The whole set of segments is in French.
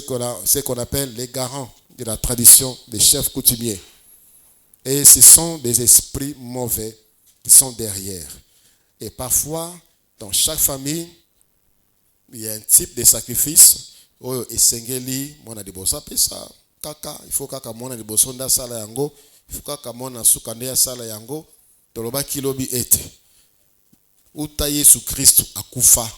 ce qu'on appelle les garants de la tradition des chefs coutumiers. Et ce sont des esprits mauvais qui sont derrière. Et parfois, dans chaque famille, il y a un type de sacrifice. Il faut kaka mona liboso nda sala yango, il faut kaka mona sukande ya sala yango, toloba kilobi ete. Uta Yesu Christ akufa,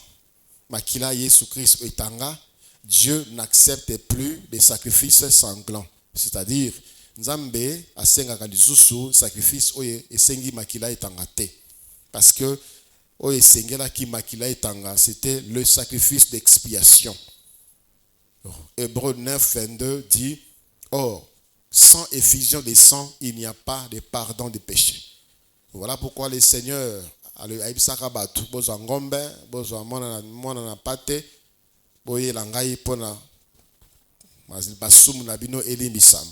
makila Yesu Christ etanga, Dieu n'accepte plus des sacrifices sanglants. C'est-à-dire, Nzambe asengaka lisusu sacrifice oye esengi makila etanga te. Parce que oye sengela ki makila etanga, c'était le sacrifice d'expiation. Hébreux 9, 22 dit, or, sans effusion de sang, il n'y a pas de pardon des péchés. Voilà pourquoi le Seigneur aibisaka batu bozwa ngombe bozwa mwana na pate boyela ngai pona basumu na bino elimbisama.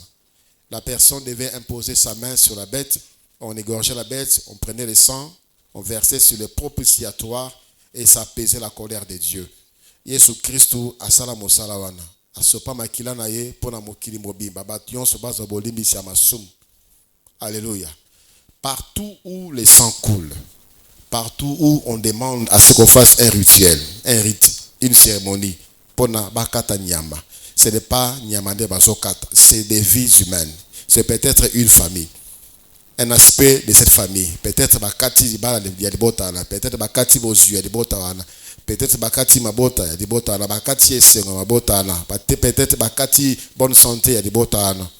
La personne devait imposer sa main sur la bête, on égorgeait la bête, on prenait le sang, on versait sur le propitiatoire et ça apaisait la colère de Dieu. Yesu Christu asala mosala wana asopa makila na ye pona mokili mobimba bato nyonso bazwa bolimbisi ya masumu. Alléluia. Partout où le sang coule, partout où on demande à ce qu'on fasse un rituel, un rite, une cérémonie, pona bakata nyama, ce n'est pas nyamande bazokata, c'est des vies humaines. C'est peut-être une famille, un aspect de cette famille. Peut-être bakati bala ya libota na, peut-être bakati bozu ya libota wana, peut-être bakati mabota ya libota na, bakati esengo mabota na, peut-être bakati bonne santé ya libota na.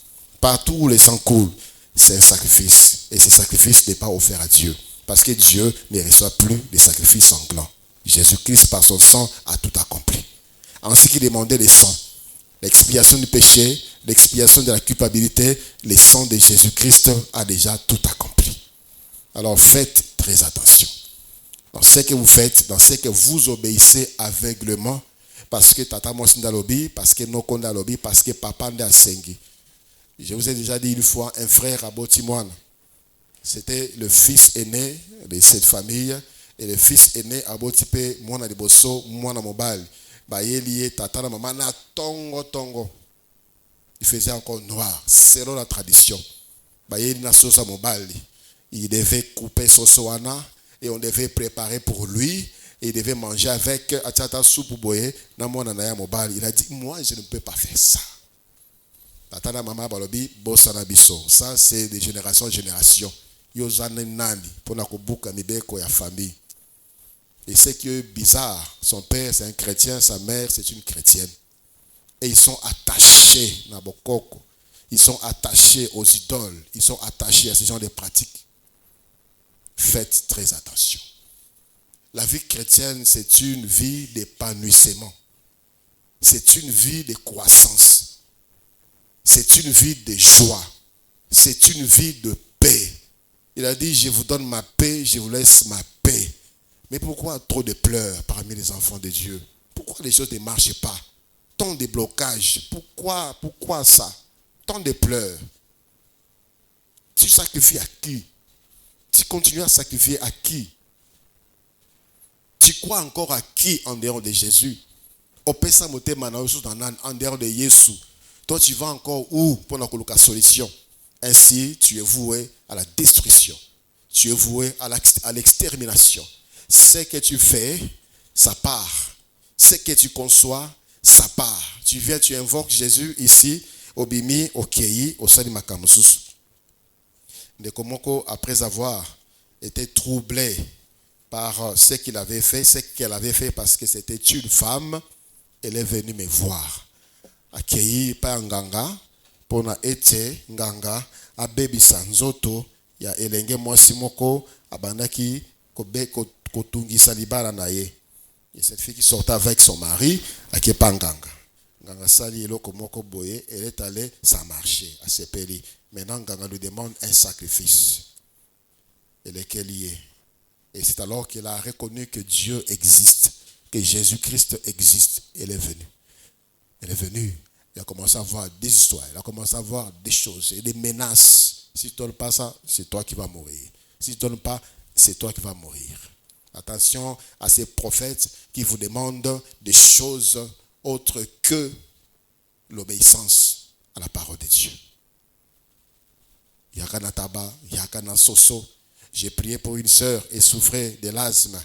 Partout où le sang coule, c'est un sacrifice. Et ce sacrifice n'est pas offert à Dieu. Parce que Dieu ne reçoit plus de sacrifices sanglants. Jésus-Christ, par son sang, a tout accompli. En ce qui demandait le sang, l'expiation du péché, l'expiation de la culpabilité, le sang de Jésus-Christ a déjà tout accompli. Alors faites très attention. Dans ce que vous faites, dans ce que vous obéissez aveuglement, parce que tata mosinda lobi, parce que nokonda lobi, parce que papa nda sengi. Je vous ai déjà dit une fois, un frère à Botimouane, c'était le fils aîné de cette famille, et le fils aîné à Botipe, Mwana Liboso, Mwana Mobile, Bayeli, Tatana, Mamana, Tongo, Tongo. Il faisait encore noir, selon la tradition. Bayeli na sosa Mobile, il devait couper Sosoana, et on devait préparer pour lui, et il devait manger avec Achata soupe boye, na Mwana Naya Mobile. Il a dit, moi je ne peux pas faire ça. Tatana mama balobi bosana biso. Ça c'est de génération en génération. Yozane nani pona kobuka mibeko ya famille. Et c'est que bizarre, son père c'est un chrétien, sa mère c'est une chrétienne. Et ils sont attachés na bokoko. Ils sont attachés aux idoles, ils sont attachés à ce genre de pratiques. Faites très attention. La vie chrétienne, c'est une vie d'épanouissement. C'est une vie de croissance. C'est une vie de joie. C'est une vie de paix. Il a dit, je vous donne ma paix, je vous laisse ma paix. Mais pourquoi trop de pleurs parmi les enfants de Dieu? Pourquoi les choses ne marchent pas? Tant de blocages. Pourquoi ça? Tant de pleurs. Tu sacrifies à qui? Tu continues à sacrifier à qui? Tu crois encore à qui en dehors de Jésus? En dehors de Jésus. Toi, tu vas encore où pour la solution? Ainsi, tu es voué à la destruction. Tu es voué à l'extermination. Ce que tu fais, ça part. Ce que tu conçois, ça part. Tu viens, tu invoques Jésus ici, au Bimi, au Kei, au Sali Makamusus. Ndekomoko, après avoir été troublé par ce qu'il avait fait, ce qu'elle avait fait parce que c'était une femme, elle est venue me voir. Akei pa nganga pona ete nganga abebisa nzoto ya elenge mwasi moko abandaki kotungisa libala na ye. Et cette fille qui sortait avec son mari akepa nganga. Nganga sali eloko moko boye, elle est allée, ça marchait, à sepeli. Maintenant nganga lui demande un sacrifice. Elle est liée. Et c'est alors qu'elle a reconnu que Dieu existe, que Jésus-Christ existe. Elle est venue. Elle est venue. Il a commencé à voir des histoires. Il a commencé à voir des choses et des menaces. Si tu ne donnes pas ça, c'est toi qui vas mourir. Si tu ne donnes pas, c'est toi qui vas mourir. Attention à ces prophètes qui vous demandent des choses autres que l'obéissance à la parole de Dieu. Yakana Taba, Yakana Soso. J'ai prié pour une sœur et souffrait de l'asthme.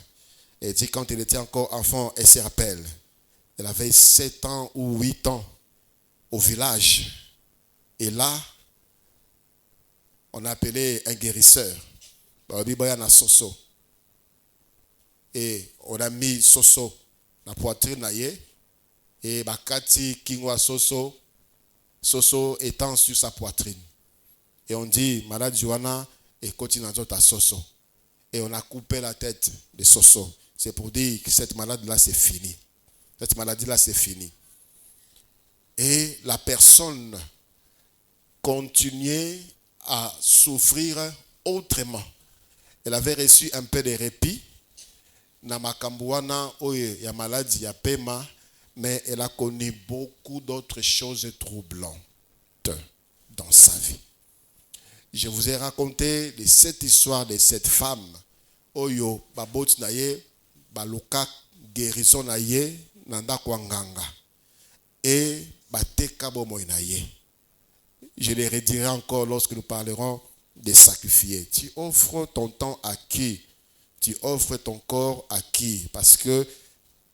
Elle dit quand elle était encore enfant, elle se rappelle. Elle avait 7 ans ou 8 ans au village. Et là, on a appelé un guérisseur. Soso. Et on a mis Soso dans la poitrine. Et Bakati Kingwa Soso, Soso étant sur sa poitrine. Et on dit, malade Johanna, et continue à Soso. Et on a coupé la tête de Soso. C'est pour dire que cette maladie-là, c'est fini. Cette maladie-là, c'est fini. Et la personne continuait à souffrir autrement. Elle avait reçu un peu de répit. Namakambuana, il y a maladie, il y a paiement. Mais elle a connu beaucoup d'autres choses troublantes dans sa vie. Je vous ai raconté de cette histoire de cette femme. Oyo babot naye, baluka guérison naye, nanda kwanganga. Et bateka bomoy naye. Je le redirai encore lorsque nous parlerons de sacrifier. Tu offres ton temps à qui? Tu offres ton corps à qui? Parce que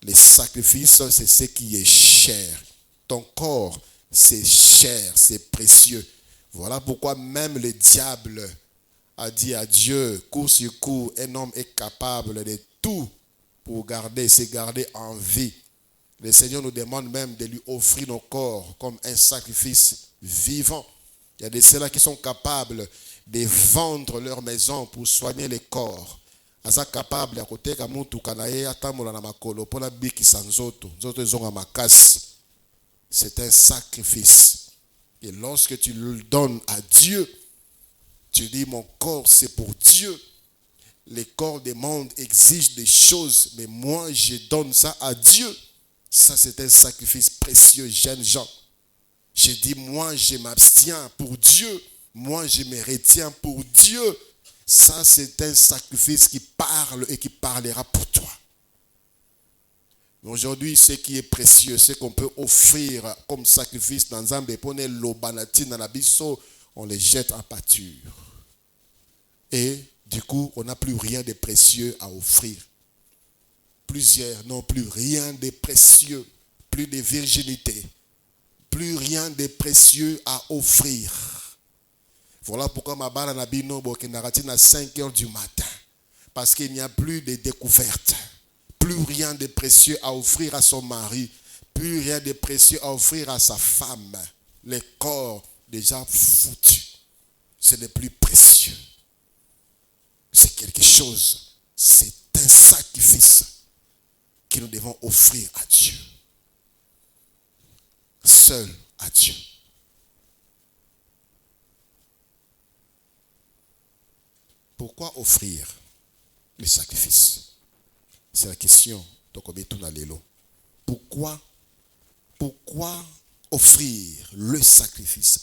les sacrifices, c'est ce qui est cher. Ton corps, c'est cher, c'est précieux. Voilà pourquoi même le diable a dit à Dieu, coup sur coup, un homme est capable de tout pour se garder en vie. Le Seigneur nous demande même de lui offrir nos corps comme un sacrifice vivant. Il y a de ceux-là qui sont capables de vendre leur maison pour soigner les corps. Aza capable à côté ka mutu kanaye atamola na makolo pona bikisa nzoto ezonga makasi. C'est un sacrifice. Et lorsque tu le donnes à Dieu, tu dis mon corps c'est pour Dieu. Les corps des mondes exigent des choses, mais moi je donne ça à Dieu. Ça c'est un sacrifice précieux, jeunes gens. Je dis moi je m'abstiens pour Dieu. Moi je me retiens pour Dieu. Ça, c'est un sacrifice qui parle et qui parlera pour toi. Aujourd'hui, ce qui est précieux, ce qu'on peut offrir comme sacrifice dans un bépone, l'obanati dans la bisso, on les jette en pâture. Et du coup, on n'a plus rien de précieux à offrir. Plusieurs n'ont plus rien de précieux, plus de virginité, plus rien de précieux à offrir. Voilà pourquoi ma barre n'a à 5 heures du matin. Parce qu'il n'y a plus de découvertes. Plus rien de précieux à offrir à son mari. Plus rien de précieux à offrir à sa femme. Les corps déjà foutus. C'est le plus précieux. C'est quelque chose. C'est un sacrifice que nous devons offrir à Dieu. Seul à Dieu. Pourquoi offrir le sacrifice? C'est la question. Pourquoi offrir le sacrifice?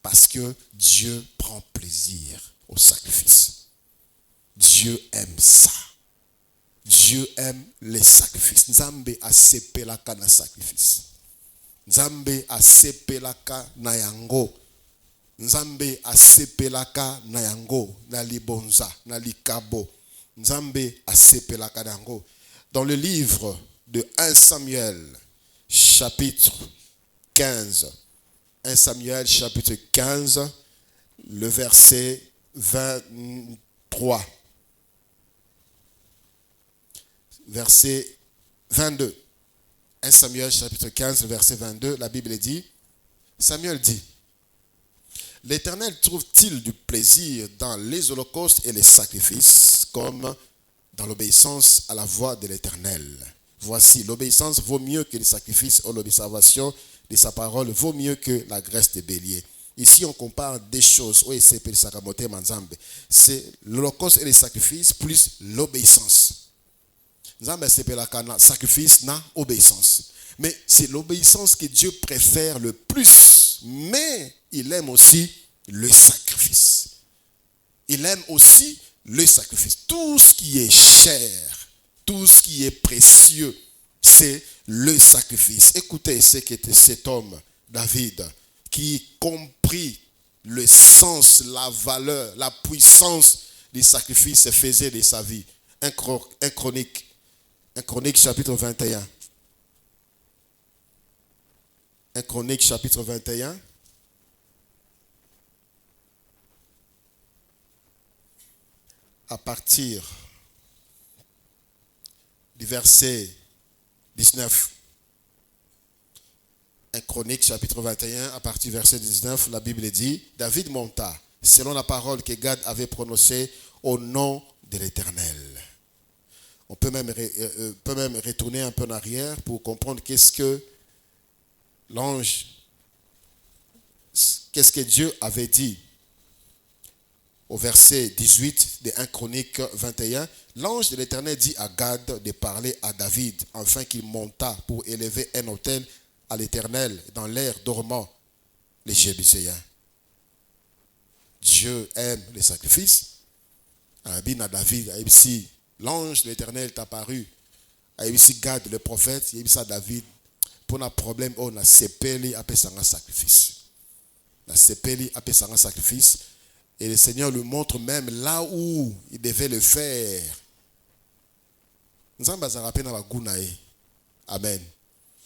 Parce que Dieu prend plaisir au sacrifice. Dieu aime ça. Dieu aime les sacrifices. Nzambe a sepelaka na sacrifice. Nzambe a sepelaka na yango. Nzambe asepelaka na yango, na libonza, na likabo. Nzambe asepelaka na yango. Dans le livre de 1 Samuel, chapitre 15, 1 Samuel, chapitre 15, le verset 23. Verset 22. 1 Samuel, chapitre 15, verset 22, la Bible dit, Samuel dit, l'Éternel trouve-t-il du plaisir dans les holocaustes et les sacrifices comme dans l'obéissance à la voix de l'Éternel? Voici, l'obéissance vaut mieux que les sacrifices ou l'observation de sa parole vaut mieux que la graisse des béliers. Ici, on compare des choses. C'est l'holocauste et les sacrifices plus l'obéissance. Sacrifice, na obéissance. Mais c'est l'obéissance que Dieu préfère le plus. Mais il aime aussi le sacrifice. Il aime aussi le sacrifice. Tout ce qui est cher, tout ce qui est précieux, c'est le sacrifice. Écoutez ce qu'était cet homme, David, qui comprit le sens, la valeur, la puissance du sacrifice faisait de sa vie. Un Chronique chapitre 21. Un Chronique chapitre 21. À partir du verset 19. Un Chronique chapitre 21, à partir du verset 19, la Bible dit, David monta, selon la parole que Gad avait prononcée au nom de l'Éternel. On peut même retourner un peu en arrière pour comprendre qu'est-ce que Dieu avait dit. Au verset 18 de 1 Chronique 21, l'ange de l'Éternel dit à Gad de parler à David, afin qu'il montât pour élever un autel à l'Éternel dans l'air dormant, les Jébuséens. Dieu aime les sacrifices. Abina David, si l'ange de l'Éternel est apparu, si Gad le prophète, il a David, pour un problème, on a sepeli après un sacrifice. La sepeli après un sacrifice. Et le Seigneur lui montre même là où il devait le faire. Amen.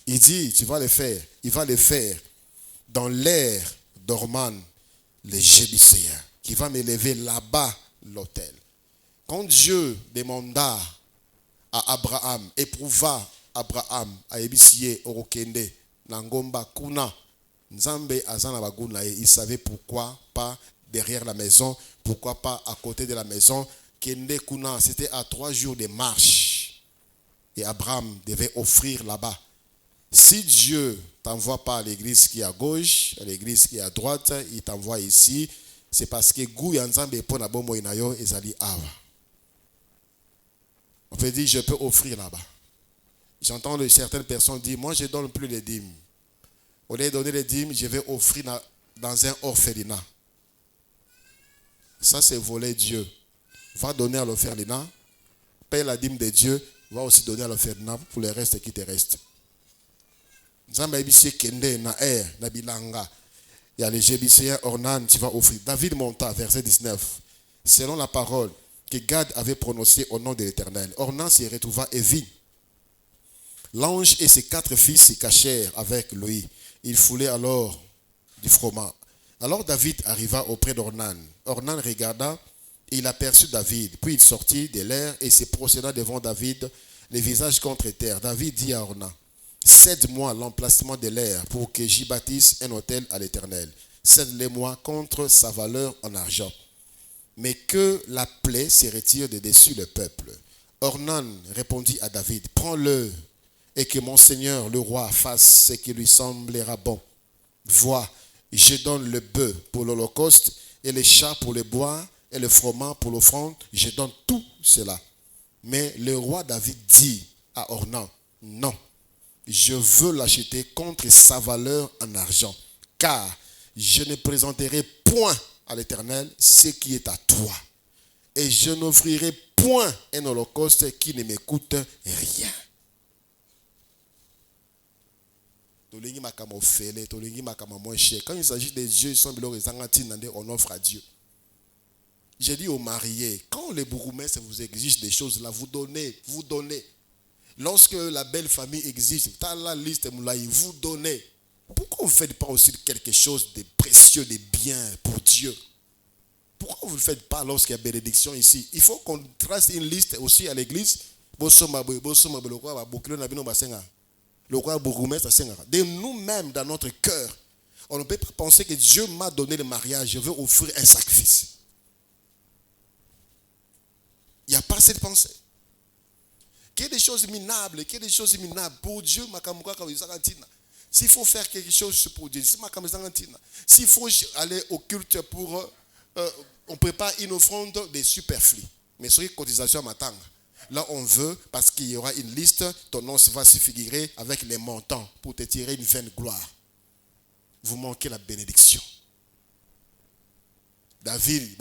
Il dit, tu vas le faire. Il va le faire dans l'air dormant, les Jébuséens, qui va m'élever là-bas l'autel. Quand Dieu demanda à Abraham, éprouva Abraham, à Ebisie, Orokende, Nangomba, Kuna, Nzambe Azana Baguna, il savait pourquoi pas derrière la maison, pourquoi pas à côté de la maison. Kende Kuna, c'était à 3 jours de marche. Et Abraham devait offrir là-bas. Si Dieu t'envoie pas à l'église qui est à gauche, à l'église qui est à droite, il t'envoie ici, c'est parce que Gou Yanzambe pour Nabomo Inayo et Zali Ava. On peut dire, je peux offrir là-bas. J'entends certaines personnes dire, moi je ne donne plus les dîmes. Au lieu de donner les dîmes, je vais offrir dans un orphelinat. Ça, c'est voler Dieu. Va donner à l'orphelinat, paye la dîme de Dieu, va aussi donner à l'orphelinat pour le reste qui te reste. Il y a les Jébuséens, Ornan, tu vas offrir. David monta, verset 19. Selon la parole que Gad avait prononcée au nom de l'Éternel, Ornan s'y retrouva et vit. L'ange et ses 4 fils se cachèrent avec lui. Il foulait alors du froment. Alors David arriva auprès d'Ornan. Ornan regarda et il aperçut David. Puis il sortit de l'air et se procéda devant David, le visage contre terre. David dit à Ornan, cède-moi l'emplacement de l'air pour que j'y bâtisse un autel à l'Éternel. Cède-le-moi contre sa valeur en argent. Mais que la plaie se retire de dessus le peuple. Ornan répondit à David, prends-le et que mon Seigneur le roi fasse ce qui lui semblera bon. Vois, je donne le bœuf pour l'holocauste et les chats pour le bois et le froment pour l'offrande. Je donne tout cela. Mais le roi David dit à Ornan, non, je veux l'acheter contre sa valeur en argent, car je ne présenterai point à l'Éternel ce qui est à toi. Et je n'offrirai point un holocauste qui ne me coûte rien. Quand il s'agit des dieux, on offre à Dieu. J'ai dit aux mariés, quand les bourgmestres vous exigent des choses là, vous donnez. Lorsque la belle famille existe, dans la liste, vous donnez. Pourquoi vous ne faites pas aussi quelque chose de précieux, de bien pour Dieu? Pourquoi vous ne le faites pas lorsqu'il y a bénédiction ici? Il faut qu'on trace une liste aussi à l'église. De nous-mêmes, dans notre cœur, on ne peut pas penser que Dieu m'a donné le mariage, je veux offrir un sacrifice. Il n'y a pas cette pensée. Qu'il y ait des choses minables, pour Dieu, s'il faut faire quelque chose pour Dieu, s'il faut aller au culte pour on prépare une offrande de superflu. Mais sur une cotisation à Matanga, là on veut, parce qu'il y aura une liste, ton nom va se figurer avec les montants pour te tirer une vaine gloire. Vous manquez la bénédiction. David,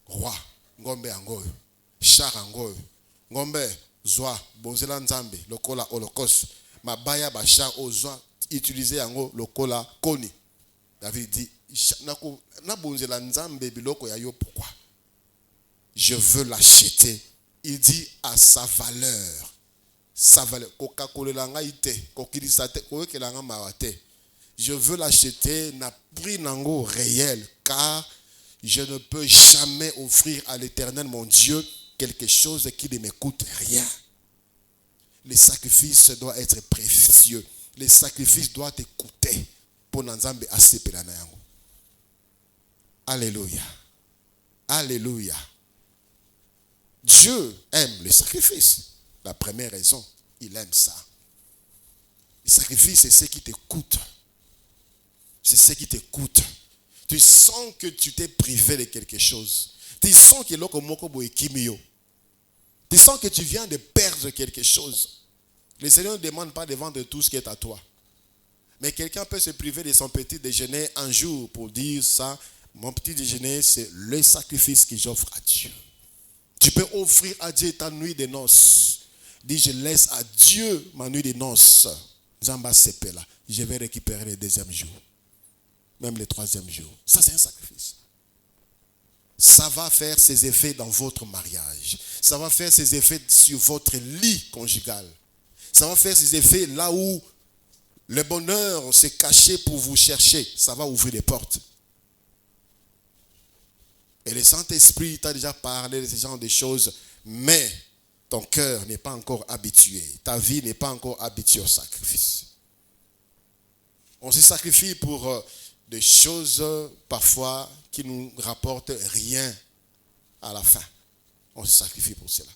roi, Ngombe Angoy, Char Angoy, Ngombe, zwa bonzela nzambe lokola holocauste mabaya basha ozwa utiliser yango lokola koni. David dit na bonzela nzambe biloko ya yo. Pourquoi? Je veux l'acheter. Il dit à sa valeur. Sa valeur. Je veux l'acheter na prix nango réel, car je ne peux jamais offrir à l'Éternel mon Dieu quelque chose qui ne me coûte rien. Les sacrifices doivent être précieux. Les sacrifices doivent te coûter pour Nzambe asepela na yango. Alléluia. Alléluia. Dieu aime les sacrifices. La première raison, il aime ça. Le sacrifice, c'est ce qui te coûte. C'est ce qui te coûte. Tu sens que tu t'es privé de quelque chose. Tu sens que tu sens que tu viens de perdre quelque chose. Le Seigneur ne demande pas de vendre tout ce qui est à toi. Mais quelqu'un peut se priver de son petit déjeuner un jour pour dire ça. Mon petit déjeuner, c'est le sacrifice que j'offre à Dieu. Tu peux offrir à Dieu ta nuit de noces. Dis, je laisse à Dieu ma nuit de noces. Zamba sepela. Je vais récupérer le deuxième jour. Même le troisième jour. Ça, c'est un sacrifice. Ça va faire ses effets dans votre mariage. Ça va faire ses effets sur votre lit conjugal. Ça va faire ses effets là où le bonheur s'est caché pour vous chercher. Ça va ouvrir les portes. Et le Saint-Esprit t'a déjà parlé de ce genre de choses, mais ton cœur n'est pas encore habitué. Ta vie n'est pas encore habituée au sacrifice. On se sacrifie pour des choses parfois qui nous rapportent rien à la fin. On se sacrifie pour cela.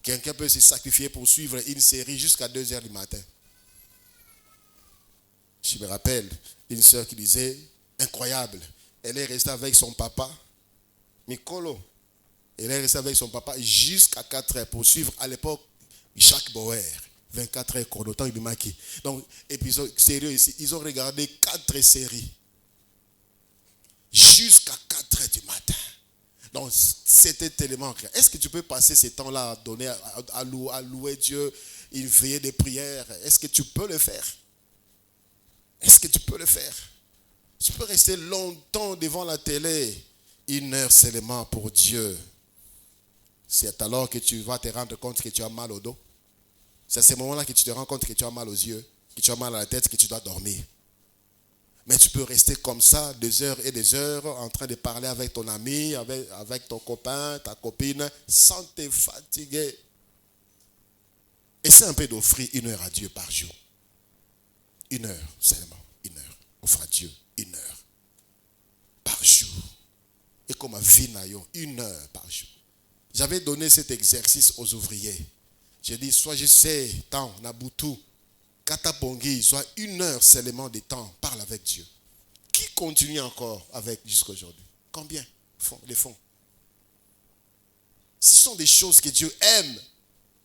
Quelqu'un peut se sacrifier pour suivre une série jusqu'à 2 heures du matin. Je me rappelle une sœur qui disait, incroyable, elle est restée avec son papa, Mikolo. Elle est restée avec son papa jusqu'à 4 heures pour suivre à l'époque Jacques Bauer. 24 heures chronotemps du maquis. Donc, épisode sérieux ici. Ils ont regardé 4 séries. Jusqu'à 4 heures du matin. Donc, c'était tellement clair. Est-ce que tu peux passer ce temps-là à donner, à louer Dieu, une veillée de prière? Est-ce que tu peux le faire? Est-ce que tu peux le faire? Tu peux rester longtemps devant la télé. 1 heure seulement pour Dieu. C'est alors que tu vas te rendre compte que tu as mal au dos. C'est à ce moment-là que tu te rends compte que tu as mal aux yeux, que tu as mal à la tête, que tu dois dormir. Mais tu peux rester comme ça 2 heures et des heures en train de parler avec ton ami, avec ton copain, ta copine, sans te fatiguer. Essaie un peu d'offrir 1 heure à Dieu par jour. 1 heure seulement. 1 heure. Offre à Dieu 1 heure par jour. Et comme un vinayo, 1 heure par jour. J'avais donné cet exercice aux ouvriers. J'ai dit, soit je sais, temps, Nabutu, Katapongi, soit 1 heure seulement de temps, parle avec Dieu. Qui continue encore avec jusqu'à aujourd'hui? Combien les fonds? Ce sont des choses que Dieu aime.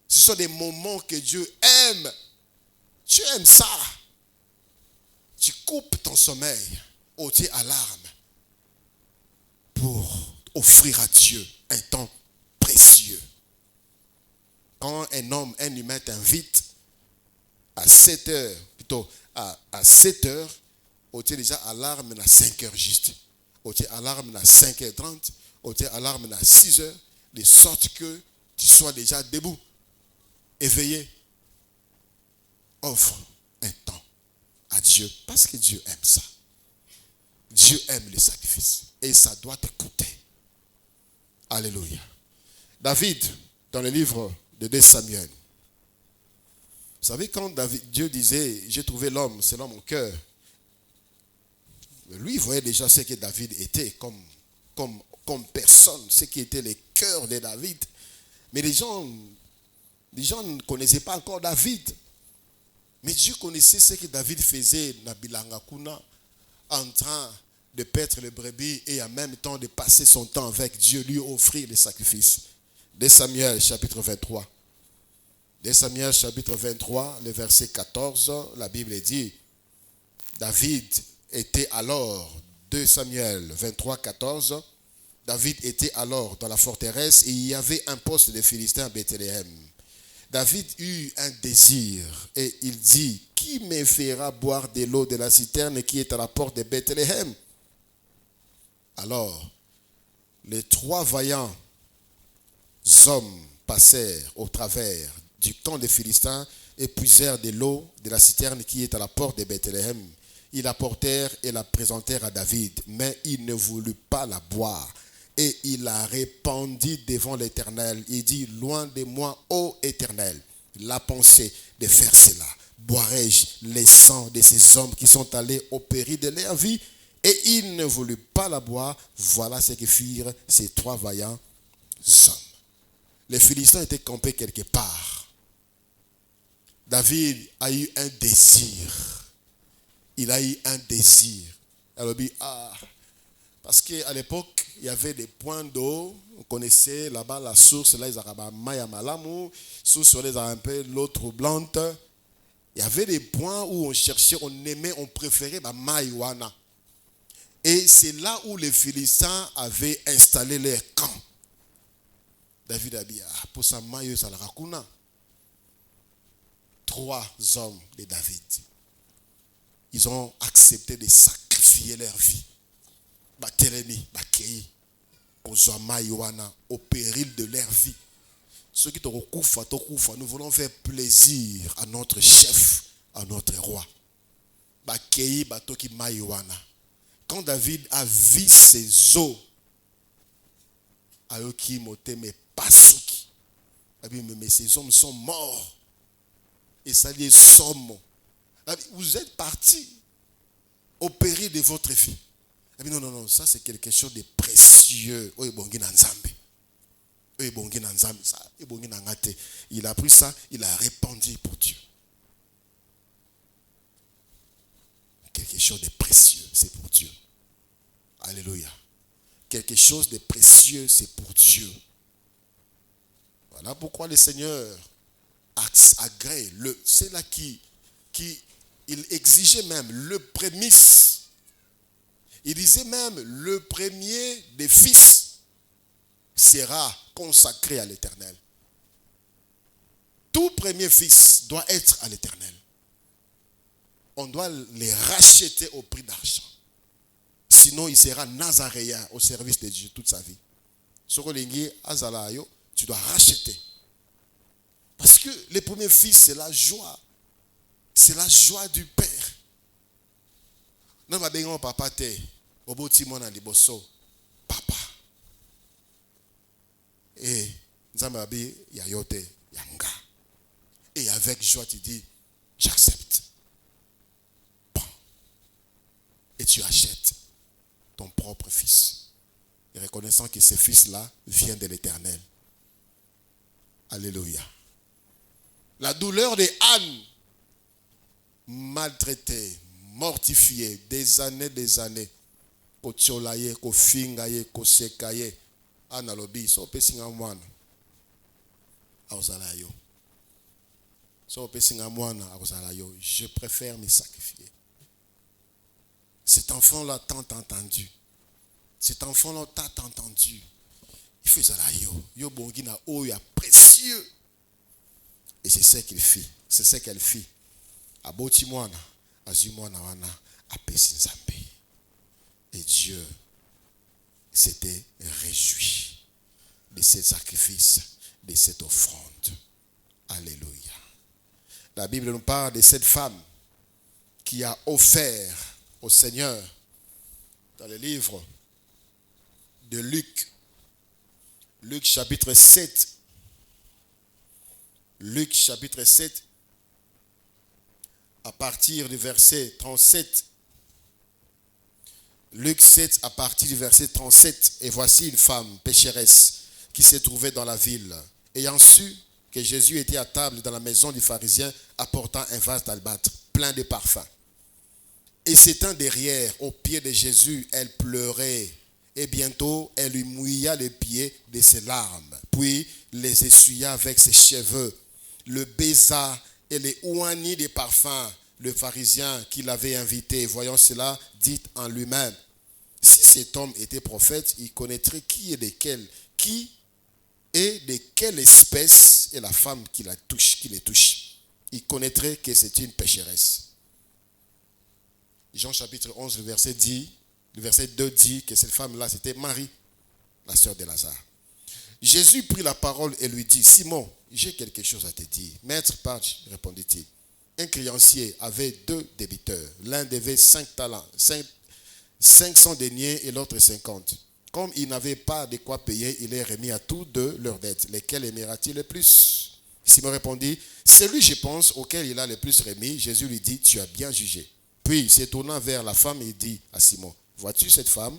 Ce sont des moments que Dieu aime. Tu aimes ça. Tu coupes ton sommeil, ôter alarme, pour offrir à Dieu un temps précieux. Quand un homme, un humain t'invite à 7 heures, plutôt à 7 heures, on tient déjà alarme à 5 heures juste. On tient alarme à 5h30, on tient alarme à 6 heures, de sorte que tu sois déjà debout, éveillé. Offre un temps à Dieu, parce que Dieu aime ça. Dieu aime les sacrifices et ça doit te coûter. Alléluia. David, dans le livre de 2 Samuel, vous savez quand Dieu disait, j'ai trouvé l'homme selon mon cœur, lui il voyait déjà ce que David était comme personne, ce qui était le cœur de David. Mais les gens ne connaissaient pas encore David. Mais Dieu connaissait ce que David faisait na bilanga kuna, en train de paître les brebis et en même temps de passer son temps avec Dieu, lui offrir les sacrifices. 2 Samuel chapitre 23. 2 Samuel chapitre 23, le verset 14, la Bible dit, David était alors, 2 Samuel 23, 14, David était alors dans la forteresse et il y avait un poste de Philistins à Bethléem. David eut un désir et il dit, qui me fera boire de l'eau de la citerne qui est à la porte de Bethléem? Alors, les 3 vaillants hommes passèrent au travers du camp des Philistins et puisèrent de l'eau de la citerne qui est à la porte de Bethléem. Ils l'apportèrent et la présentèrent à David, mais il ne voulut pas la boire. Et il la répandit devant l'Éternel. Il dit, loin de moi, ô Éternel, la pensée de faire cela. Boirai-je les sangs de ces hommes qui sont allés au péril de leur vie? Et il ne voulut pas la boire. Voilà ce que firent ces 3 vaillants hommes. Les Philistins étaient campés quelque part. David a eu un désir. Il a eu un désir. Alors, parce qu'à l'époque, il y avait des points d'eau. On connaissait là-bas la source. Là, ils avaient Maya Malamu. Source sur les un peu l'eau troublante. Il y avait des points où on cherchait, on aimait, on préférait Maïwana. Et c'est là où les Philistins avaient installé leur camp. David a dit, pour ça, Maïo, ça le rakuna. 3 hommes de David. Ils ont accepté de sacrifier leur vie. Au péril de leur vie. Ceux qui te recoufent, nous voulons faire plaisir à notre chef, à notre roi. Quand David a vu ses os, mais ces hommes sont morts. Et ça dit somme. Vous êtes partis au péril de votre vie. Non, ça c'est quelque chose de précieux. Il a pris ça, il a répandu pour Dieu. Quelque chose de précieux, c'est pour Dieu. Alléluia. Quelque chose de précieux, c'est pour Dieu. Voilà pourquoi le Seigneur agrée. C'est là il exigeait même le prémisse. Il disait même, le premier des fils sera consacré à l'Éternel. Tout premier fils doit être à l'Éternel. On doit les racheter au prix d'argent. Sinon, il sera nazaréen au service de Dieu toute sa vie. Tu dois racheter. Parce que les premiers fils, c'est la joie. C'est la joie du Père. Non, ma bengo papa te, obo timon en liboso, papa. Et Nzambabi yayote yanga. Et avec joie tu dis, j'accepte. Bon. Et tu achètes ton propre fils. Et reconnaissant que ce fils-là vient de l'Éternel. Alléluia. La douleur de Anne, maltraitée, mortifié des années ko tcholaye ko fingaye ko sekaye analobi so pesinga mwana akozala yo so pesinga mwana akozala yo. Je préfère me sacrifier. Cet enfant là tant entendu, cet enfant là tant entendu, il fait ça là yo bongi na oya précieux. Et c'est ce qu'il fit, c'est ce qu'elle fit. Aboti mwana azimwana wana apesi Nzambe. Et Dieu s'était réjoui de ce sacrifice, de cette offrande. Alléluia. La Bible nous parle de cette femme qui a offert au Seigneur dans le livre de Luc. Luc chapitre 7. Luc chapitre 7. À partir du verset 37. Luc 7 à partir du verset 37. Et voici une femme pécheresse qui s'est trouvée dans la ville, ayant su que Jésus était à table dans la maison du pharisien, apportant un vase d'albâtre plein de parfums. Et s'étant derrière, aux pieds de Jésus, elle pleurait. Et bientôt, elle lui mouilla les pieds de ses larmes. Puis, les essuya avec ses cheveux, le baisa et les ouanit des parfums. Le pharisien qui l'avait invité, voyant cela, dit en lui-même, si cet homme était prophète, il connaîtrait qui et de quelle espèce et la femme qui les touche, ils connaîtraient que c'est une pécheresse. Jean chapitre 11, le verset 2 dit que cette femme-là, c'était Marie, la sœur de Lazare. Jésus prit la parole et lui dit, Simon, j'ai quelque chose à te dire. Maître, page, répondit-il. Un créancier avait 2 débiteurs. L'un devait 500 deniers et l'autre 50. Comme il n'avait pas de quoi payer, il est remis à tous 2 leurs dettes. Lesquels aimera-t-il le plus? Simon répondit, celui, je pense, auquel il a le plus remis. Jésus lui dit, tu as bien jugé. Puis, se tournant vers la femme, il dit à Simon, vois-tu cette femme?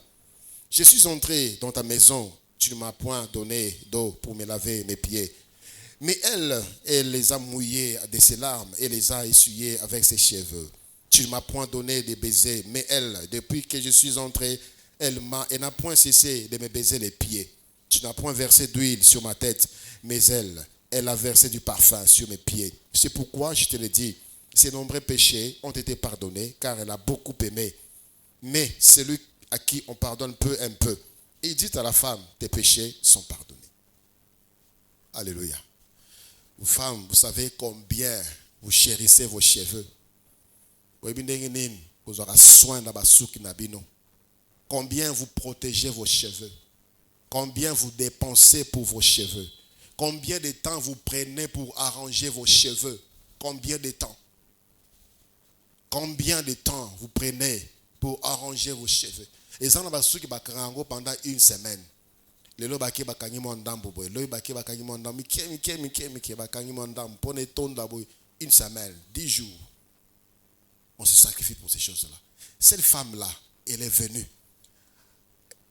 Je suis entré dans ta maison, tu ne m'as point donné d'eau pour me laver mes pieds. Mais elle les a mouillés de ses larmes et les a essuyés avec ses cheveux. Tu ne m'as point donné de baisers, mais elle, depuis que je suis entré, elle n'a point cessé de me baiser les pieds. Tu n'as point versé d'huile sur ma tête, mais elle a versé du parfum sur mes pieds. C'est pourquoi je te le dis, ses nombreux péchés ont été pardonnés, car elle a beaucoup aimé. Mais celui à qui on pardonne peu, aime peu. Et il dit à la femme, tes péchés sont pardonnés. Alléluia. Vous femmes, vous savez combien vous chérissez vos cheveux. Vous aurez soin de combien vous protégez vos cheveux. Combien vous dépensez pour vos cheveux. Combien de temps vous prenez pour arranger vos cheveux. Combien de temps. Combien de temps vous prenez pour arranger vos cheveux. Et ça, on va ceux qui vont pendant une semaine. Les lois qui vont gagner mon dame, les lois qui vont gagner mon dame, qui va gagner mon dame, pour ne ton d'abord une semaine, 10 jours. On se sacrifie pour ces choses-là. Cette femme-là, elle est venue.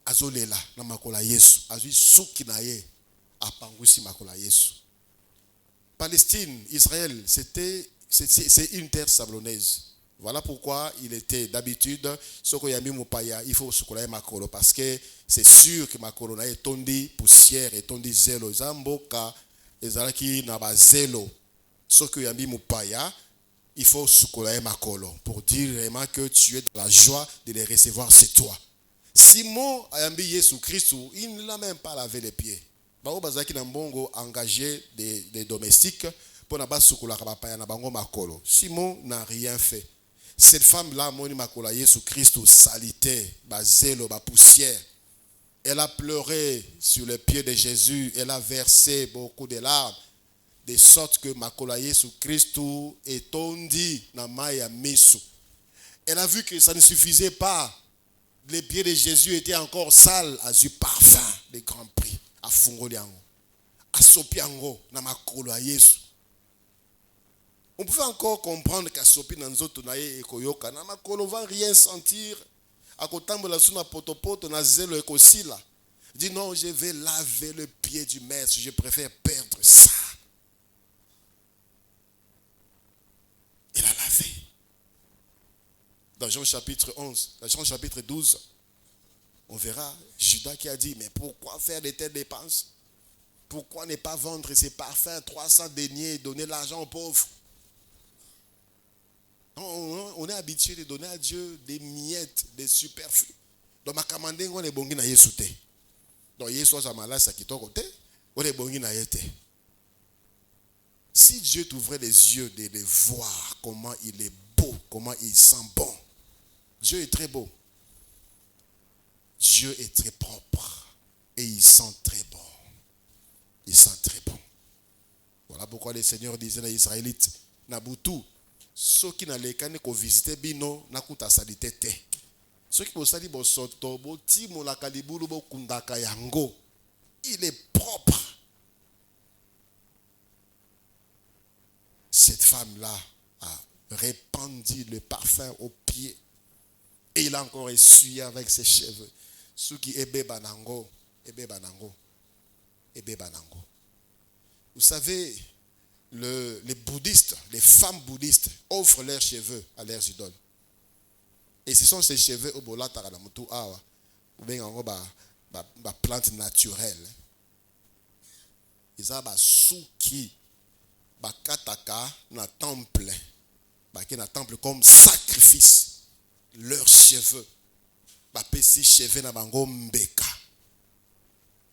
Azolela na makola Yesu, azui suki na ye, apangusi makola Yesu. Palestine, Israël, c'est une terre sablonneuse. Voilà pourquoi il était d'habitude, il faut se makolo parce que c'est sûr que makolo na tondi poussière et tondi zelo zamboka ezalaki na ba zelo. Soko yami mupaya, il faut se makolo pour dire vraiment que tu es dans la joie de les recevoir chez toi. Simon ayambi Yesu Christ, il ne l'a même pas lavé les pieds. Bao bazaki na mbongo engagé des domestiques pour na ba sukola kabapaya na bango makolo. Simon n'a rien fait. Cette femme-là, moni makola Yesu Christ, salité, ba zélo, ba poussière. Elle a pleuré sur les pieds de Jésus. Elle a versé beaucoup de larmes. De sorte que makola Yesu Christ est tondi na maya misu. Elle a vu que ça ne suffisait pas. Les pieds de Jésus étaient encore sales à du parfum de grand prix. À fungoliango. À sopiango na makola Yesu. On pouvait encore comprendre qu'à Sopi Nanzoto naye et Koyoka, na makolo va rien sentir. À côté de la suna potopoto na zelo et kosila. Dit non, je vais laver le pied du maître, je préfère perdre ça. Il a lavé. Dans Jean chapitre 11, dans Jean chapitre 12, on verra Judas qui a dit, mais pourquoi faire de telles dépenses? Pourquoi ne pas vendre ces parfums 300 deniers et donner l'argent aux pauvres? On est habitué de donner à Dieu des miettes, des superflus. Donc, ma commande, on est bon na Yesu te. Donc, Yesu a malade, ça qui côté, on est bon na yete. Si Dieu t'ouvrait les yeux de les voir comment il est beau, comment il sent bon. Dieu est très beau. Dieu est très propre. Et il sent très bon. Il sent très bon. Voilà pourquoi le Seigneur disait aux Israélites, Nabutu, ceux qui n'allaient qu'à visiter Bino, n'akuta salite te. Ceux qui posali bosoto, botimo la kalibulu bokundaka yango. Il est propre. Cette femme-là a répandu le parfum aux pieds. Et il a encore essuyé avec ses cheveux. Ceux qui ebe banango. Vous savez, les bouddhistes, les femmes bouddhistes offrent leurs cheveux à leurs idoles. Et ce sont ces cheveux au bola taradamutu awa ou bien en ba plante naturelle. Ils ont ba souki ba kataka na temple. Ba ki na temple comme sacrifice leurs cheveux. Ba pesi cheveux na bango mbeka.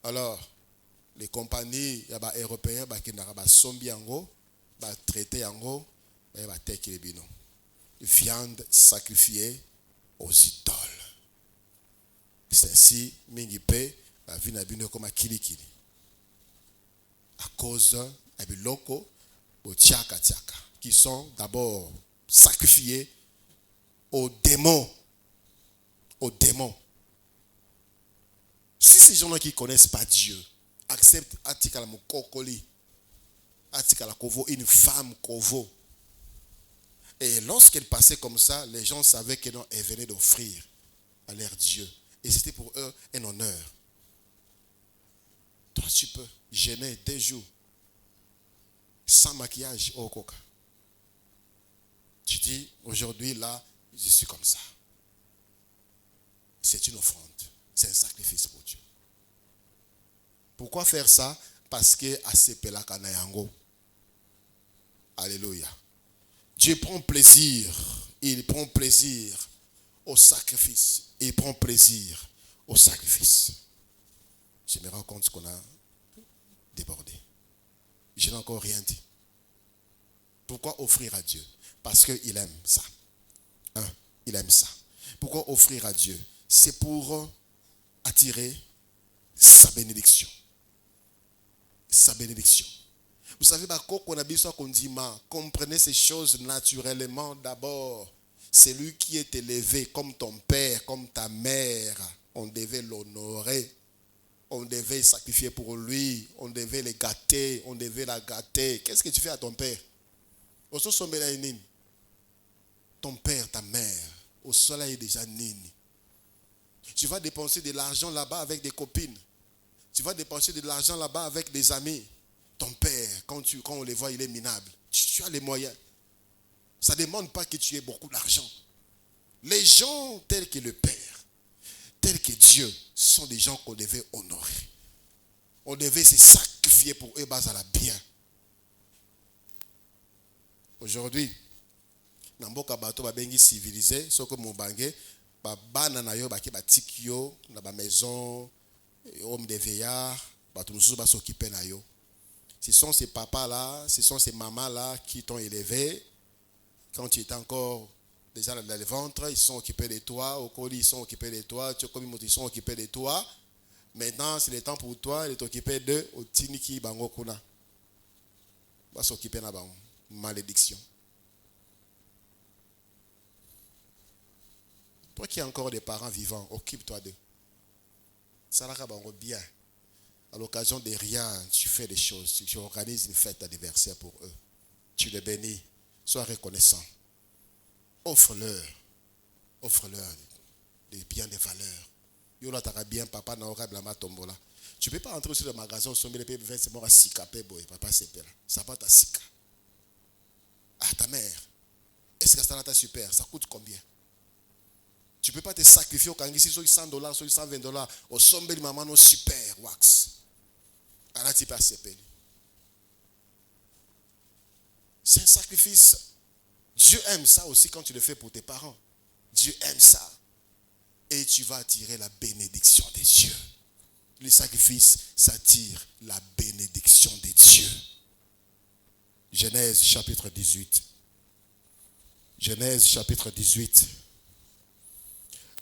Alors Les compagnies européennes qui n'ont pas sombi yango, traité yango, teki les bino. Viande sacrifiée aux idoles. C'est ainsi, mingi pe, la vie n'a bino comme kilikili. À cause de biloko, au tiaka, qui sont d'abord sacrifiés aux démons. Aux démons. Si ces gens-là qui ne connaissent pas Dieu acceptent atikala mukokoli, atikala kovo, une femme kovo, et lorsqu'elle passait comme ça, les gens savaient qu'elle venait d'offrir à leur Dieu. Et c'était pour eux un honneur. Toi, tu peux jeûner 2 jours sans maquillage au coca. Tu dis, aujourd'hui, là, je suis comme ça. C'est une offrande. C'est un sacrifice pour Dieu. Pourquoi faire ça? Parce que asepela kanayango. Alléluia. Dieu prend plaisir. Il prend plaisir au sacrifice. Il prend plaisir au sacrifice. Je me rends compte qu'on a débordé. Je n'ai encore rien dit. Pourquoi offrir à Dieu? Parce qu'il aime ça. Il aime ça. Pourquoi offrir à Dieu? C'est pour attirer sa bénédiction. Sa bénédiction. Vous savez, comprenez ces choses naturellement d'abord. C'est lui qui est élevé comme ton père, comme ta mère. On devait l'honorer. On devait sacrifier pour lui. On devait le gâter. On devait la gâter. Qu'est-ce que tu fais à ton père? Ton père, ta mère, au soleil déjà nini. Tu vas dépenser de l'argent là-bas avec des copines. Tu vas dépenser de l'argent là-bas avec des amis. Ton père, quand on le voit, il est minable. Tu as les moyens. Ça ne demande pas que tu aies beaucoup d'argent. Les gens tels que le Père, tels que Dieu, sont des gens qu'on devait honorer. On devait se sacrifier pour eux, à la bien. Aujourd'hui, dans mboka bato babengi civilisé, soko mobangé, bana na yo baki batikyo na ba maison, homme de veillard, bato mususu ba s'occuper na yo. Ce sont ces papas là, ce sont ces mamans là qui t'ont élevé quand tu étais encore déjà dans le ventre, ils sont occupés de toi, au colis ils sont occupés de toi, tu comme ils sont occupés de toi. Maintenant, c'est le temps pour toi de t'occuper de au tiniki bango kuna. Va s'occuper na bango. Malédiction. Toi qui as encore des parents vivants, occupe-toi d'eux. Ça va bien. À l'occasion de rien, tu fais des choses. Tu organises une fête d'anniversaire pour eux. Tu les bénis. Sois reconnaissant. Offre-leur des biens, des valeurs. Yola t'as bien, papa n'a pas blâmé tombola. Tu ne peux pas entrer sur le magasin, sommet les pays, c'est bon à sika, papa c'est père. Ça va ta sika. Ah, ta mère. Est-ce que ça t'a super? Ça coûte combien? Tu ne peux pas te sacrifier au Kangisi sur $100, sur $120. Au sommet de maman, non super wax. Alors tu peux accepter. C'est un sacrifice. Dieu aime ça aussi quand tu le fais pour tes parents. Dieu aime ça. Et tu vas attirer la bénédiction de Dieu. Le sacrifice, ça attire la bénédiction de Dieu. Genèse chapitre 18. Genèse chapitre 18.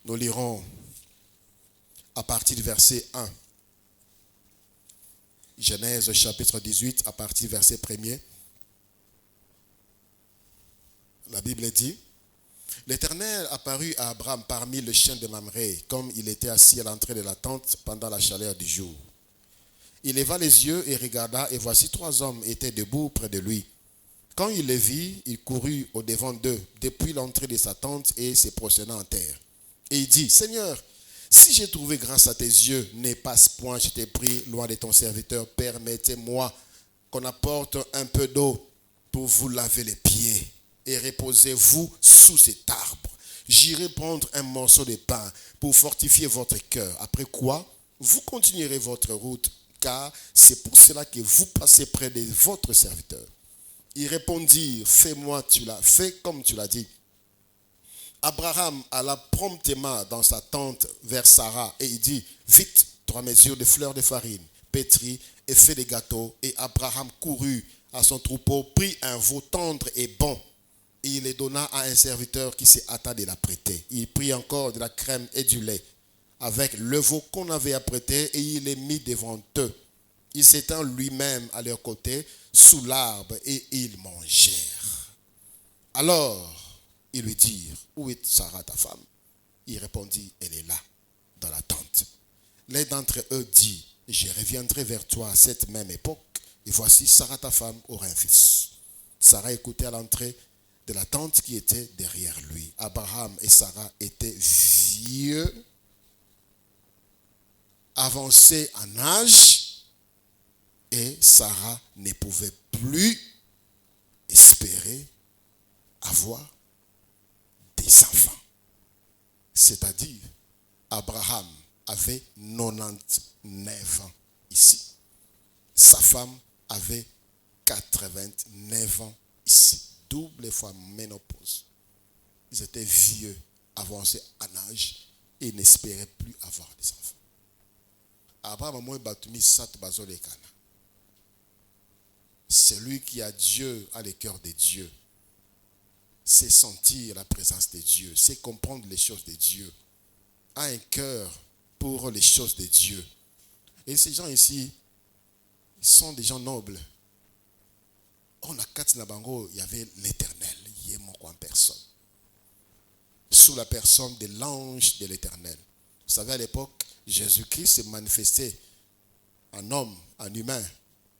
Nous lirons à partir du verset 1. Genèse chapitre 18 à partir du verset 1er. La Bible dit: L'Éternel apparut à Abraham parmi les champs de Mamré, comme il était assis à l'entrée de la tente pendant la chaleur du jour. Il leva les yeux et regarda, et voici 3 hommes étaient debout près de lui. Quand il les vit, il courut au-devant d'eux, depuis l'entrée de sa tente, et se prosterna en terre. Et il dit: Seigneur, si j'ai trouvé grâce à tes yeux, n'aie pas point, je t'ai pris loin de ton serviteur. Permettez-moi qu'on apporte un peu d'eau pour vous laver les pieds. Et reposez-vous sous cet arbre. J'irai prendre un morceau de pain pour fortifier votre cœur. Après quoi, vous continuerez votre route, car c'est pour cela que vous passez près de votre serviteur. Ils répondirent: fais comme tu l'as dit. Abraham alla promptement dans sa tente vers Sarah et il dit: Vite, 3 mesures de fleurs de farine pétrie et fait des gâteaux. Et Abraham courut à son troupeau, prit un veau tendre et bon. Et il les donna à un serviteur qui s'est hâta de l'apprêter. Il prit encore de la crème et du lait avec le veau qu'on avait apprêté et il les mit devant eux. Il s'étend lui-même à leur côté sous l'arbre et ils mangèrent. Alors, ils lui dirent, où est Sarah ta femme? Il répondit, elle est là, dans la tente. L'un d'entre eux dit, je reviendrai vers toi à cette même époque et voici Sarah ta femme aura un fils. Sarah écoutait à l'entrée de la tente qui était derrière lui. Abraham et Sarah étaient vieux, avancés en âge, et Sarah ne pouvait plus espérer avoir des enfants. C'est-à-dire, Abraham avait 99 ans ici. Sa femme avait 89 ans ici. Double fois ménopause. Ils étaient vieux, avancés en âge et n'espéraient plus avoir des enfants. Abraham a battu sat bazolekana. Celui qui a Dieu a le cœur de Dieu. C'est sentir la présence de Dieu, c'est comprendre les choses de Dieu, a un cœur pour les choses de Dieu. Et ces gens ici sont des gens nobles. On a quatre nabango, il y avait l'Éternel, il est mon en personne. Sous la personne de l'ange de l'Éternel. Vous savez, à l'époque, Jésus-Christ s'est manifesté en homme, en humain.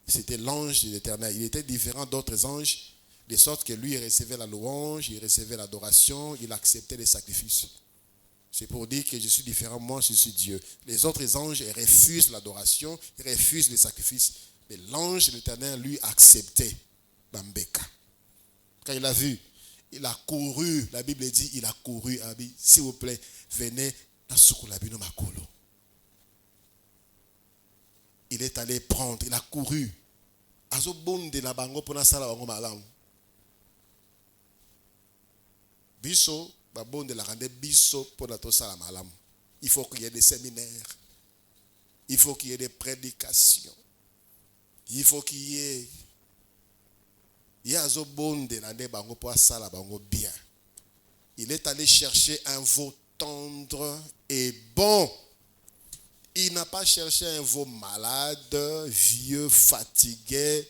C'était l'ange de l'Éternel. Il était différent d'autres anges, de sorte que lui, il recevait la louange, il recevait l'adoration, il acceptait les sacrifices. C'est pour dire que je suis différent, moi je suis Dieu. Les autres anges refusent l'adoration, ils refusent les sacrifices. Mais l'ange de l'Éternel, lui, acceptait Bambeka. Quand il a vu, il a couru, la Bible dit, il a couru, s'il vous plaît, venez, il est allé prendre, il a couru. Biso, babonde la rende biso pour la tosala malam. Il faut qu'il y ait des séminaires. Il faut qu'il y ait des prédications. Il faut qu'il y ait azobonde la rende bango pour sala bango bien. Il est allé chercher un veau tendre et bon. Il n'a pas cherché un veau malade, vieux, fatigué,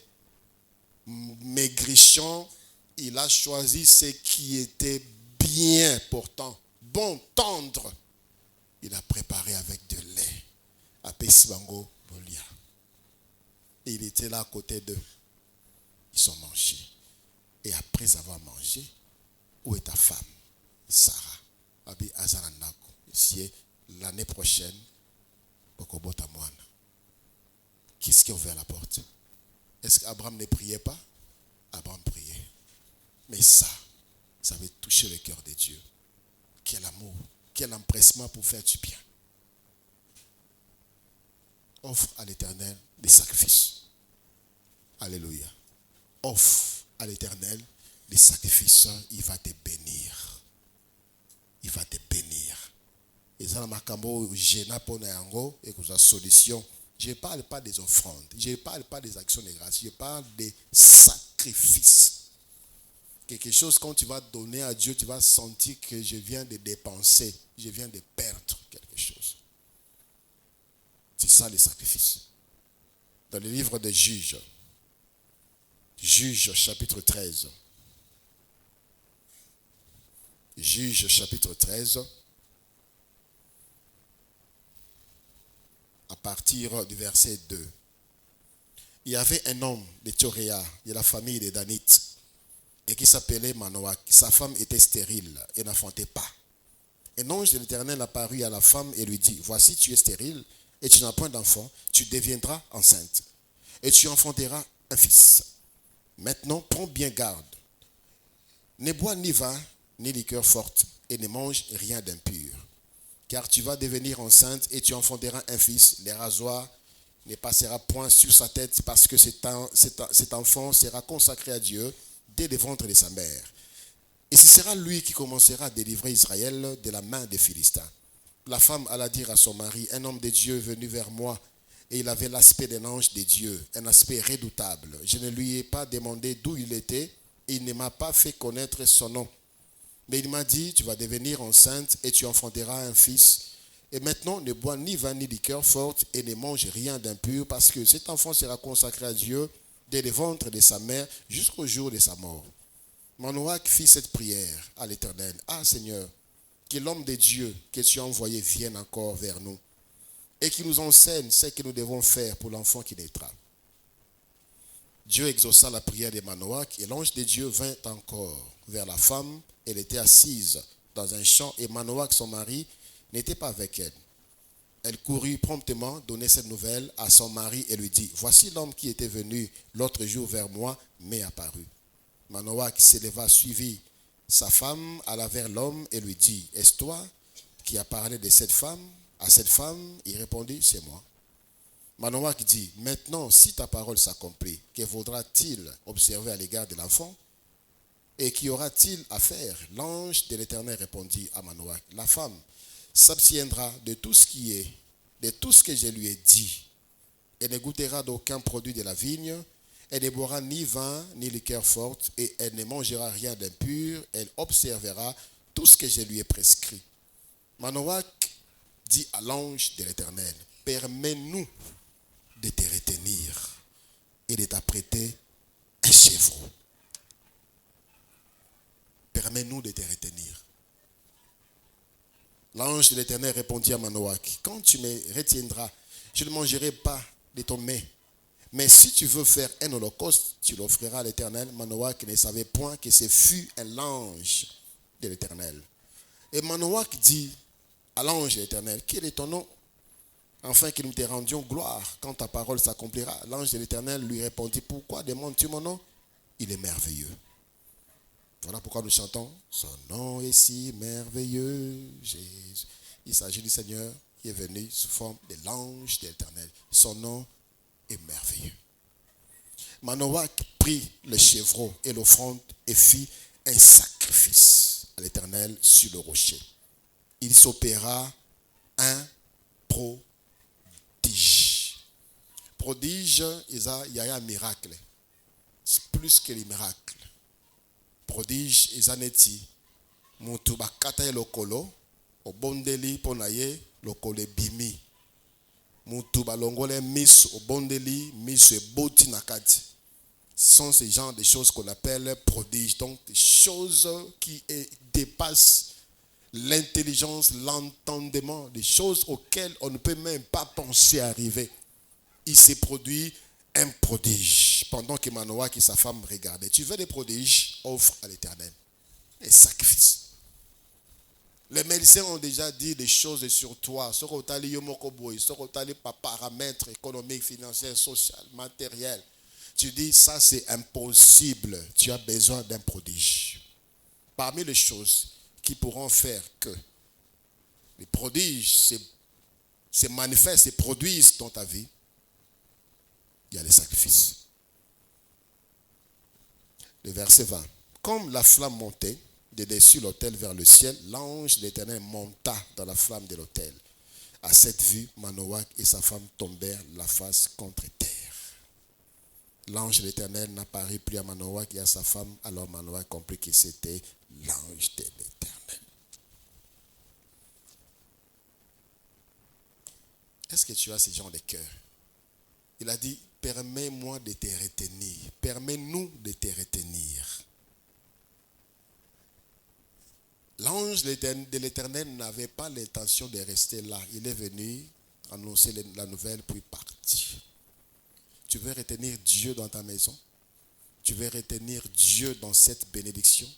maigrichon. Il a choisi ce qui était bien portant, bon, tendre. Il a préparé avec de lait. Apesibango Bolia. Il était là à côté d'eux. Ils ont mangé. Et après avoir mangé, où est ta femme, Sarah? Abi Azaranako. Si l'année prochaine, qu'est-ce qui a ouvert la porte? Est-ce qu'Abraham ne priait pas? Abraham priait. Mais ça avait touché le cœur de Dieu. Quel amour, quel empressement pour faire du bien. Offre à l'Éternel des sacrifices. Alléluia. Offre à l'Éternel des sacrifices, il va te bénir. Il va te bénir. Et ça, solution. Je ne parle pas des offrandes. Je ne parle pas des actions de grâce. Je parle des sacrifices. Quelque chose, quand tu vas donner à Dieu, tu vas sentir que je viens de dépenser. Je viens de perdre quelque chose. C'est ça les sacrifices. Dans le livre de Juges, Juges chapitre 13. Juges chapitre 13. À partir du verset 2. Il y avait un homme de Tchoréa, de la famille des Danites, et qui s'appelait Manoach. Sa femme était stérile et n'enfantait pas. Un ange de l'Éternel apparut à la femme et lui dit, voici tu es stérile et tu n'as point d'enfant, tu deviendras enceinte et tu enfanteras un fils. Maintenant, prends bien garde. Ne bois ni vin, ni liqueur forte et ne mange rien d'impur. Car tu vas devenir enceinte et tu enfanteras un fils. Les rasoirs ne passera point sur sa tête parce que cet enfant sera consacré à Dieu dès le ventre de sa mère. Et ce sera lui qui commencera à délivrer Israël de la main des Philistins. La femme alla dire à son mari, un homme de Dieu est venu vers moi et il avait l'aspect d'un ange de Dieu, un aspect redoutable. Je ne lui ai pas demandé d'où il était, et il ne m'a pas fait connaître son nom. Mais il m'a dit, tu vas devenir enceinte et tu enfanteras un fils. Et maintenant, ne bois ni vin ni liqueur forte et ne mange rien d'impur, parce que cet enfant sera consacré à Dieu dès le ventre de sa mère jusqu'au jour de sa mort. Manoach fit cette prière à l'Éternel. Ah Seigneur, que l'homme de Dieu que tu as envoyé vienne encore vers nous et qu'il nous enseigne ce que nous devons faire pour l'enfant qui naîtra. Dieu exauça la prière de Manoach et l'ange de Dieu vint encore vers la femme. Elle était assise dans un champ et Manoach, son mari, n'était pas avec elle. Elle courut promptement donner cette nouvelle à son mari et lui dit, voici l'homme qui était venu l'autre jour vers moi m'est apparu. Manoach s'éleva, suivit sa femme, alla vers l'homme et lui dit, est-ce toi qui as parlé de cette femme? À cette femme, il répondit, c'est moi. Manoach dit, maintenant, si ta parole s'accomplit, que vaudra-t-il observer à l'égard de l'enfant? Et qu'y aura-t-il à faire? L'ange de l'Éternel répondit à Manoach, la femme s'abstiendra de tout ce qui est, de tout ce que je lui ai dit. Elle ne goûtera d'aucun produit de la vigne, elle ne boira ni vin ni liqueur forte, et elle ne mangera rien d'impur, elle observera tout ce que je lui ai prescrit. Manoach dit à l'ange de l'Éternel, permets-nous de te retenir et de t'apprêter un chevreau. Permets-nous de te retenir. L'ange de l'Éternel répondit à Manoach, quand tu me retiendras, je ne mangerai pas de ton mets. Mais si tu veux faire un holocauste, tu l'offriras à l'Éternel. Manoach ne savait point que ce fut un ange de l'Éternel. Et Manoach dit à l'ange de l'Éternel, quel est ton nom? Afin que nous te rendions gloire quand ta parole s'accomplira. L'ange de l'Éternel lui répondit, pourquoi demandes-tu mon nom? Il est merveilleux. Voilà pourquoi nous chantons, son nom est si merveilleux, Jésus. Il s'agit du Seigneur qui est venu sous forme de l'ange de l'Éternel. Son nom est merveilleux. Manoach prit le chevreau et l'offrande et fit un sacrifice à l'Éternel sur le rocher. Il s'opéra un prodige. Prodige, il y a un miracle. C'est plus que les miracles. Prodige, ezaneti mutu bakata ye lokolo obondeli ponaye lokolo ebimi mutu balongole miso obondeli miso eboti nakati. Ce sont ces genres de choses qu'on appelle prodiges, donc des choses qui dépassent l'intelligence, l'entendement, des choses auxquelles on ne peut même pas penser arriver. Il s'est produit un prodige pendant que Manoach et sa femme regardaient. Tu veux des prodiges? Offre à l'Éternel un sacrifice. Les médecins ont déjà dit des choses sur toi. Ce que paramètres économiques, financiers, sociaux, matériels. Tu dis, ça c'est impossible. Tu as besoin d'un prodige. Parmi les choses qui pourront faire que les prodiges se manifestent, se produisent dans ta vie, il y a les sacrifices. Le verset 20. Comme la flamme montait de dessus l'autel vers le ciel, l'ange de l'Éternel monta dans la flamme de l'autel. À cette vue, Manoach et sa femme tombèrent la face contre terre. L'ange de l'Éternel n'apparut plus à Manoach et à sa femme. Alors Manoach comprit que c'était l'ange de l'Éternel. Est-ce que tu as ce genre de cœur? Il a dit, permets-moi de te retenir. Permets-nous de te retenir. L'ange de l'Éternel n'avait pas l'intention de rester là. Il est venu annoncer la nouvelle puis partir. Tu veux retenir Dieu dans ta maison? Tu veux retenir Dieu dans cette bénédiction?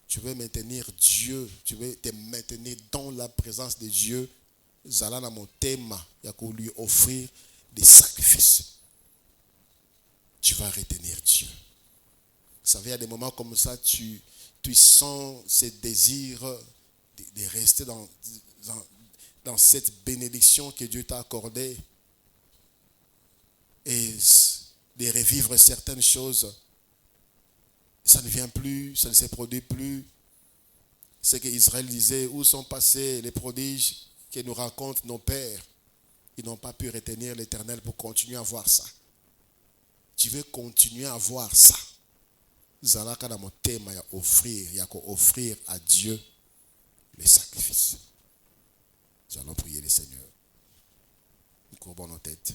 Tu veux maintenir Dieu? Tu veux te maintenir dans la présence de Dieu? Zala na mon thème, il y a qu'à lui offrir des sacrifices. Tu vas retenir Dieu. Vous savez, il y a des moments comme ça, tu sens ce désir de rester dans cette bénédiction que Dieu t'a accordée et de revivre certaines choses. Ça ne vient plus, ça ne se produit plus. Ce qu'Israël disait, où sont passés les prodiges que nous racontent nos pères? Ils n'ont pas pu retenir l'Éternel pour continuer à voir ça. Tu veux continuer à voir ça. Zalaka dans mon thème, il y a offrir à Dieu les sacrifices. Nous allons prier le Seigneur. Nous courbons nos têtes.